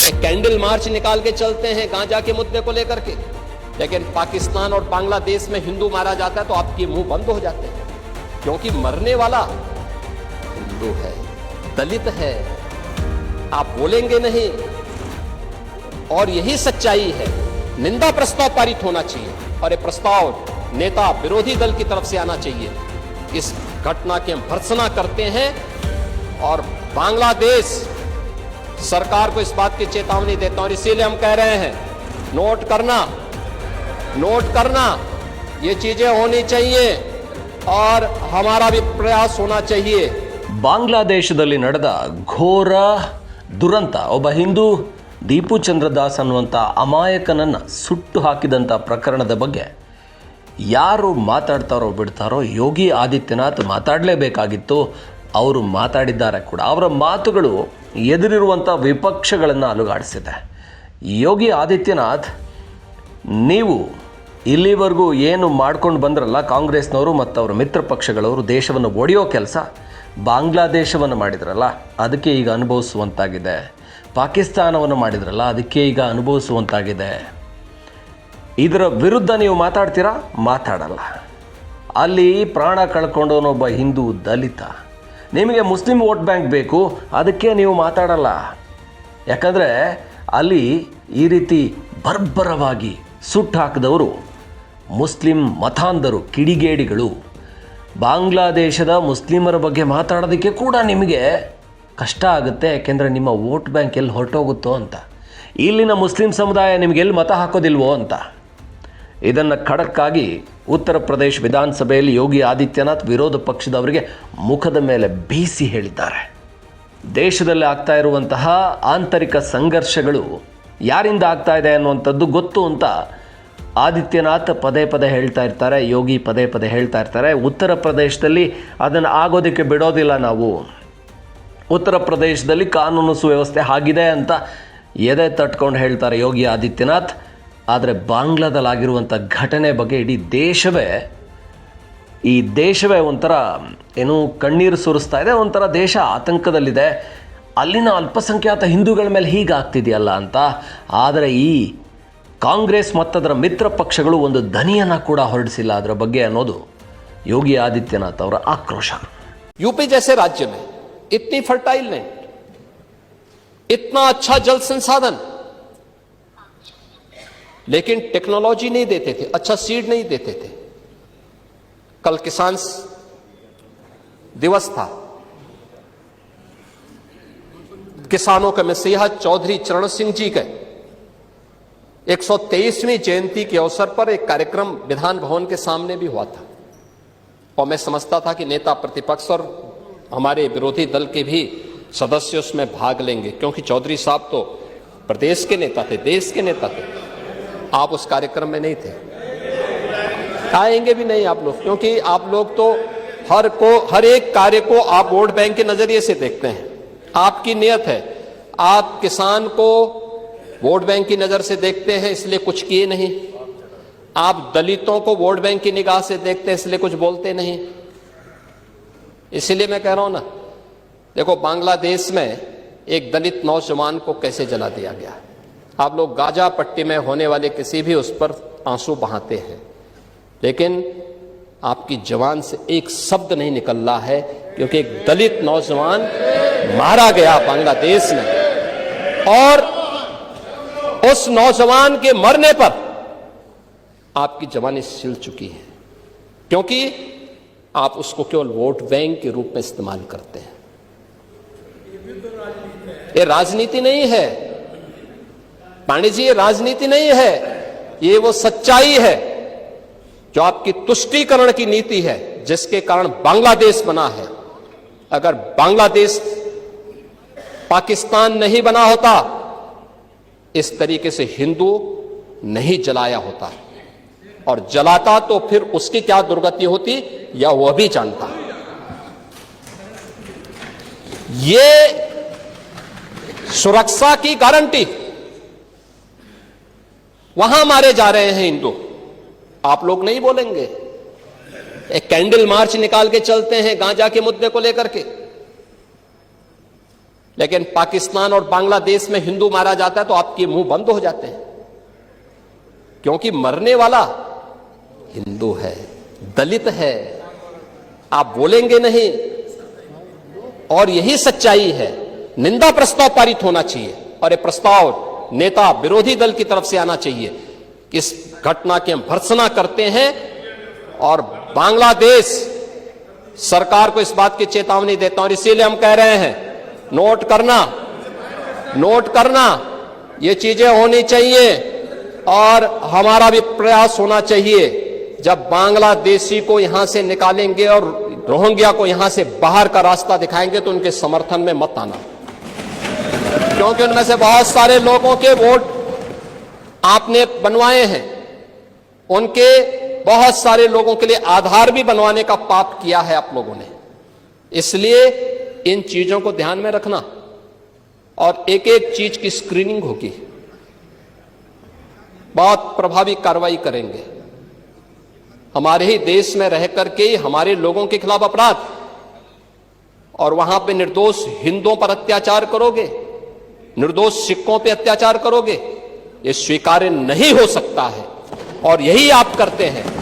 एक candle march निकाल के चलते हैं गांजा के मुद्दे को लेकर के, लेकिन पाकिस्तान और बांग्लादेश में हिंदू मारा जाता है तो आपके मुंह बंद हो जाते हैं, क्योंकि मरने वाला हिंदू है, दलित है, आप बोलेंगे नहीं। और यही सच्चाई है। निंदा प्रस्ताव पारित होना चाहिए और ये प्रस्ताव नेता विरोधी दल की तरफ से आना चाहिए। इस घटना की हम भर्त्सना करते हैं और बांग्लादेश सरकार को इस बात की चेतावनी देता हूं और इसीलिए हम कह रहे हैं, नोट करना ये चीजें होनी चाहिए और हमारा भी प्रयास होना चाहिए। ಬಾಂಗ್ಲಾದೇಶದಲ್ಲಿ ನಡೆದ ಘೋರ ದುರಂತ, ಒಬ್ಬ ಹಿಂದೂ ದೀಪು ಚಂದ್ರದಾಸ್ ಅನ್ನುವಂಥ ಅಮಾಯಕನನ್ನು ಸುಟ್ಟು ಹಾಕಿದಂಥ ಪ್ರಕರಣದ ಬಗ್ಗೆ ಯಾರು ಮಾತಾಡ್ತಾರೋ ಬಿಡ್ತಾರೋ, ಯೋಗಿ ಆದಿತ್ಯನಾಥ್ ಮಾತಾಡಲೇಬೇಕಾಗಿತ್ತು. ಅವರು ಮಾತಾಡಿದ್ದಾರೆ ಕೂಡ. ಅವರ ಮಾತುಗಳು ಎದುರಿರುವಂಥ ವಿಪಕ್ಷಗಳನ್ನು ಅಲುಗಾಡಿಸಿದೆ. ಯೋಗಿ ಆದಿತ್ಯನಾಥ್, ನೀವು ಇಲ್ಲಿವರೆಗೂ ಏನು ಮಾಡ್ಕೊಂಡು ಬಂದ್ರಲ್ಲ ಕಾಂಗ್ರೆಸ್ನವರು ಮತ್ತು ಅವರ ಮಿತ್ರ ಪಕ್ಷಗಳವರು, ದೇಶವನ್ನು ಒಡೆಯೋ ಕೆಲಸ ಬಾಂಗ್ಲಾದೇಶವನ್ನು ಮಾಡಿದ್ರಲ್ಲ ಅದಕ್ಕೆ ಈಗ ಅನುಭವಿಸುವಂತಾಗಿದೆ. ಪಾಕಿಸ್ತಾನವನ್ನು ಮಾಡಿದ್ರಲ್ಲ ಅದಕ್ಕೆ ಈಗ ಅನುಭವಿಸುವಂತಾಗಿದೆ. ಇದರ ವಿರುದ್ಧ ನೀವು ಮಾತಾಡ್ತೀರಾ? ಮಾತಾಡಲ್ಲ. ಅಲ್ಲಿ ಪ್ರಾಣ ಕಳ್ಕೊಂಡವನೊಬ್ಬ ಹಿಂದೂ ದಲಿತ, ನಿಮಗೆ ಮುಸ್ಲಿಂ ವೋಟ್ ಬ್ಯಾಂಕ್ ಬೇಕು, ಅದಕ್ಕೆ ನೀವು ಮಾತಾಡಲ್ಲ. ಯಾಕಂದರೆ ಅಲ್ಲಿ ಈ ರೀತಿ ಬರ್ಬರವಾಗಿ ಸುಟ್ಟು ಹಾಕಿದವರು ಮುಸ್ಲಿಂ ಮತಾಂಧರು, ಕಿಡಿಗೇಡಿಗಳು. ಬಾಂಗ್ಲಾದೇಶದ ಮುಸ್ಲಿಮರ ಬಗ್ಗೆ ಮಾತಾಡೋದಕ್ಕೆ ಕೂಡ ನಿಮಗೆ ಕಷ್ಟ ಆಗುತ್ತೆ, ಯಾಕೆಂದರೆ ನಿಮ್ಮ ವೋಟ್ ಬ್ಯಾಂಕ್ ಎಲ್ಲಿ ಹೊರಟೋಗುತ್ತೋ ಅಂತ, ಇಲ್ಲಿನ ಮುಸ್ಲಿಂ ಸಮುದಾಯ ನಿಮಗೆ ಎಲ್ಲಿ ಮತ ಹಾಕೋದಿಲ್ವೋ ಅಂತ. ಇದನ್ನು ಖಡಕ್ಕಾಗಿ ಉತ್ತರ ಪ್ರದೇಶ ವಿಧಾನಸಭೆಯಲ್ಲಿ ಯೋಗಿ ಆದಿತ್ಯನಾಥ್ ವಿರೋಧ ಪಕ್ಷದವರಿಗೆ ಮುಖದ ಮೇಲೆ ಬೀಸಿ ಹೇಳಿದ್ದಾರೆ. ದೇಶದಲ್ಲಿ ಆಗ್ತಾ ಇರುವಂತಹ ಆಂತರಿಕ ಸಂಘರ್ಷಗಳು ಯಾರಿಂದ ಆಗ್ತಾ ಇದೆ ಅನ್ನುವಂಥದ್ದು ಗೊತ್ತು ಅಂತ ಆದಿತ್ಯನಾಥ್ ಪದೇ ಪದೇ ಹೇಳ್ತಾ ಇರ್ತಾರೆ, ಯೋಗಿ ಪದೇ ಪದೇ ಹೇಳ್ತಾ ಇರ್ತಾರೆ. ಉತ್ತರ ಪ್ರದೇಶದಲ್ಲಿ ಅದನ್ನು ಆಗೋದಕ್ಕೆ ಬಿಡೋದಿಲ್ಲ ನಾವು, ಉತ್ತರ ಪ್ರದೇಶದಲ್ಲಿ ಕಾನೂನು ಸುವ್ಯವಸ್ಥೆ ಆಗಿದೆ ಅಂತ ಎದೆ ತಟ್ಕೊಂಡು ಹೇಳ್ತಾರೆ ಯೋಗಿ ಆದಿತ್ಯನಾಥ್. ಆದರೆ ಬಾಂಗ್ಲಾದಲ್ಲಾಗಿರುವಂಥ ಘಟನೆ ಬಗ್ಗೆ ಇಡೀ ದೇಶವೇ ಒಂಥರ ಏನು ಕಣ್ಣೀರು ಸುರಿಸ್ತಾ ಇದೆ, ಒಂಥರ ದೇಶ ಆತಂಕದಲ್ಲಿದೆ. ಅಲ್ಲಿನ ಅಲ್ಪಸಂಖ್ಯಾತ ಹಿಂದೂಗಳ ಮೇಲೆ ಹೀಗಾಗ್ತಿದೆಯಲ್ಲ ಅಂತ. ಆದರೆ ಈ ಕಾಂಗ್ರೆಸ್ ಮತ್ತದರ ಮಿತ್ರ ಪಕ್ಷಗಳು ಒಂದು ದನಿಯನ್ನು ಕೂಡ ಹೊರಡಿಸಿಲ್ಲ ಅದರ ಬಗ್ಗೆ ಅನ್ನೋದು ಯೋಗಿ ಆದಿತ್ಯನಾಥ್ ಅವರ ಆಕ್ರೋಶ. यूपी जैसे राज्य में इतनी फर्टाइल लैंड, इतना अच्छा जल संसाधन, लेकिन टेक्नोलॉजी नहीं देते थे, अच्छा सीड नहीं देते थे। कल किसान दिवस था, किसानों के मसीहा चौधरी चरण सिंह जी के 123वीं जयंती के अवसर पर एक कार्यक्रम विधान भवन के सामने भी हुआ था और मैं समझता था कि नेता प्रतिपक्ष और हमारे विरोधी दल के भी सदस्य उसमें भाग लेंगे, क्योंकि चौधरी साहब तो प्रदेश के नेता थे, देश के नेता थे। आप उस कार्यक्रम में नहीं थे, आएंगे भी नहीं आप लोग, क्योंकि आप लोग तो हर एक कार्य को आप वोट बैंक के नजरिए से देखते हैं। आपकी नियत है, आप किसान को वोट बैंक की नजर से देखते हैं इसलिए कुछ किए नहीं, आप दलितों को वोट बैंक की निगाह से देखते हैं इसलिए कुछ बोलते नहीं। इसलिए मैं कह रहा हूं ना, देखो बांग्लादेश में एक दलित नौजवान को कैसे जला दिया गया। आप लोग गाजा पट्टी में होने वाले किसी भी उस पर आंसू बहाते हैं, लेकिन आपकी जवान से एक शब्द नहीं निकल रहा है, क्योंकि एक दलित नौजवान मारा गया बांग्लादेश में और उस नौजवान के मरने पर आपकी जवानी सिल चुकी है, क्योंकि आप उसको केवल वोट बैंक के रूप में इस्तेमाल करते हैं। ये राजनीति नहीं है पांडे जी, ये राजनीति नहीं है, ये वो सच्चाई है जो आपकी तुष्टीकरण की नीति है, जिसके कारण बांग्लादेश बना है। अगर बांग्लादेश पाकिस्तान नहीं बना होता, इस तरीके से हिंदू नहीं जलाया होता, और जलाता तो फिर उसकी क्या दुर्गति होती या वह भी जानता। ये सुरक्षा की गारंटी, वहां मारे जा रहे हैं हिंदू, आप लोग नहीं बोलेंगे। एक कैंडल मार्च निकाल के चलते हैं गांजा के मुद्दे को लेकर के, लेकिन पाकिस्तान और बांग्लादेश में हिंदू मारा जाता है तो आपके मुंह बंद हो जाते हैं, क्योंकि मरने वाला हिंदू है, दलित है, आप बोलेंगे नहीं। और यही सच्चाई है। निंदा प्रस्ताव पारित होना चाहिए और ये प्रस्ताव नेता विरोधी दल की तरफ से आना चाहिए कि इस घटना की हम भर्त्सना करते हैं और बांग्लादेश सरकार को इस बात की चेतावनी देता हूं। और इसीलिए हम कह रहे हैं, नोट करना, ये चीजें होनी चाहिए और हमारा भी प्रयास होना चाहिए। जब बांग्लादेशी को यहां से निकालेंगे और रोहिंग्या को यहां से बाहर का रास्ता दिखाएंगे तो उनके समर्थन में मत आना, क्योंकि उनमें से बहुत सारे लोगों के वोट आपने बनवाए हैं, उनके बहुत सारे लोगों के लिए आधार भी बनवाने का पाप किया है आप लोगों ने। इसलिए इन चीजों को ध्यान में रखना और एक एक चीज की स्क्रीनिंग होगी, बहुत प्रभावी कार्रवाई करेंगे। हमारे ही देश में रह करके हमारे लोगों के खिलाफ अपराध और वहां पे निर्दोष हिंदुओं पर अत्याचार करोगे, निर्दोष सिखों पे अत्याचार करोगे, ये स्वीकार्य नहीं हो सकता है और यही आप करते हैं।